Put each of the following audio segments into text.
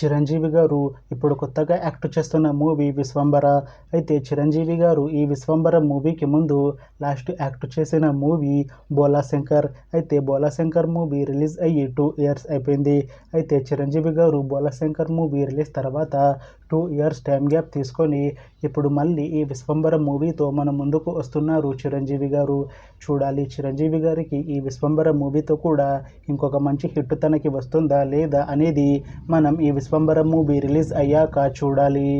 చిరంజీవి గారు ఇప్పుడు కొత్తగా యాక్ట్ చేస్తున్న మూవీ విశ్వంబర. అయితే చిరంజీవి గారు ఈ విశ్వంబర మూవీకి ముందు లాస్ట్ యాక్ట్ చేసిన మూవీ బోలాశంకర్. అయితే బోలాశంకర్ మూవీ రిలీజ్ అయ్యి 2 ఇయర్స్ అయిపోయింది. అయితే చిరంజీవి గారు బోలాశంకర్ మూవీ రిలీజ్ తర్వాత 2 ఇయర్స్ టైం గ్యాప్ తీసుకొని ఇప్పుడు మళ్ళీ ఈ విశ్వంబర మూవీతో మన ముందుకు వస్తున్నారు చిరంజీవి గారు. చూడాలి చిరంజీవి గారికి ఈ విశ్వంబర మూవీతో కూడా ఇంకొక మంచి హిట్ తనకి వస్తుందా లేదా అనేది మనం ఈ విశ్వంబర మూవీ రిలీజ్ అయ్యాక చూడాలి.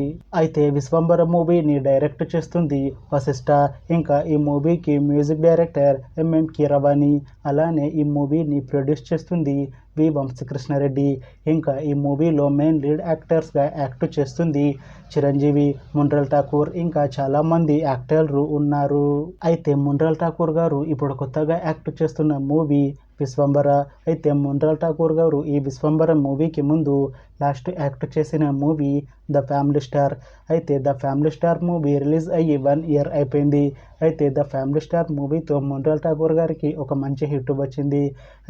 అయితే విశ్వంబర మూవీని డైరెక్ట్ చేస్తుంది వశిష్ఠ. ఇంకా ఈ మూవీకి మ్యూజిక్ డైరెక్టర్ ఎంఎం కీరవాణి. అలానే ఈ మూవీని ప్రొడ్యూస్ చేస్తుంది వి వంశీకృష్ణారెడ్డి. ఇంకా ఈ మూవీలో మెయిన్ లీడ్ యాక్టర్స్గా యాక్ట్ చేస్తుంది చిరంజీవి, ముండ్రల్ ఠాకూర్, ఇంకా చాలామంది యాక్టర్లు ఉన్నారు. అయితే ముండ్రల్ ఠాకూర్ గారు ఇప్పుడు కొత్తగా యాక్ట్ చేస్తున్న మూవీ విశ్వంబర. అయితే ముండ్రల్ ఠాకూర్ గారు ఈ విశ్వంబర మూవీకి ముందు లాస్ట్ యాక్ట్ చేసిన మూవీ ద ఫ్యామిలీ స్టార్. అయితే the family star movie release అయ్యి 1 ఇయర్ అయిపోయింది. అయితే ద ఫ్యామిలీ స్టార్ మూవీతో ముండ్రల్ ఠాకూర్ గారికి ఒక మంచి హిట్ వచ్చింది.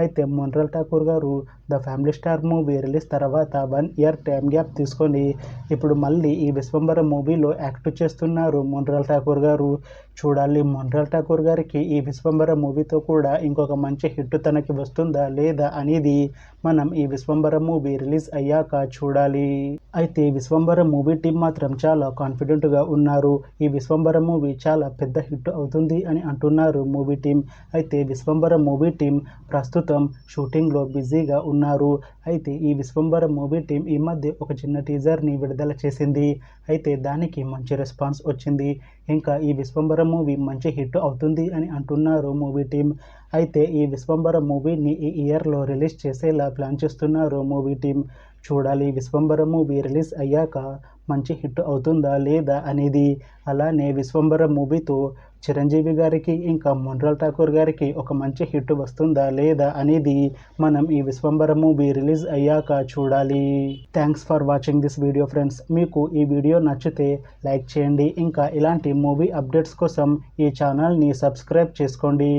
అయితే ముండ్రల్ ఠాకూర్ గారు the family star movie release తర్వాత 1 ఇయర్ టైం గ్యాప్ తీసుకొని ఇప్పుడు మళ్ళీ ఈ విశ్వంబర మూవీలో యాక్ట్ చేస్తున్నారు ముండ్రల్ ఠాకూర్ గారు. చూడాలి ముండ్రల్ ఠాకూర్ గారికి ఈ విశ్వంబర మూవీతో కూడా ఇంకొక మంచి హిట్ తనకి వస్తుందా లేదా అనేది మనం ఈ విశ్వంబర మూవీ రిలీజ్ అయ్యాక చూడాలి. అయితే విశ్వంబర మూవీ టీం మాత్రం చాలా కాన్ఫిడెంట్గా ఉన్నారు. ఈ విశ్వంబర మూవీ చాలా పెద్ద హిట్ అవుతుంది అని అంటున్నారు మూవీ టీం. అయితే విశ్వంబర మూవీ టీం ప్రస్తుతం షూటింగ్లో బిజీగా ఉన్నారు. అయితే ఈ విశ్వంబర మూవీ టీం ఈ మధ్య ఒక చిన్న టీజర్ని విడుదల చేసింది. అయితే దానికి మంచి రెస్పాన్స్ వచ్చింది. ఇంకా ఈ విశ్వంబర మూవీ మంచి హిట్ అవుతుంది అని అంటున్నారు మూవీ టీం. అయితే ఈ విశ్వంబర మూవీని ఈ ఇయర్లో రిలీజ్ చేసేలా ప్లాన్ చేస్తున్నారు మూవీ టీం. చూడాలి విశ్వంబర మూవీ రిలీజ్ అయ్యాక మంచి హిట్ అవుతుందా లేదా అనేది. అలానే విశ్వంబర మూవీతో చిరంజీవి గారికి ఇంకా ముండ్రల్ ఠాకూర్ గారికి ఒక మంచి హిట్ వస్తుందా లేదా అనేది మనం ఈ విశ్వంబర మూవీ రిలీజ్ అయ్యాక చూడాలి. Thanks for watching this video friends. మీకు ఈ వీడియో నచ్చితే లైక్ చేయండి. ఇంకా ఇలాంటి మూవీ అప్డేట్స్ కోసం ఈ ఛానల్ని సబ్స్క్రైబ్ చేసుకోండి.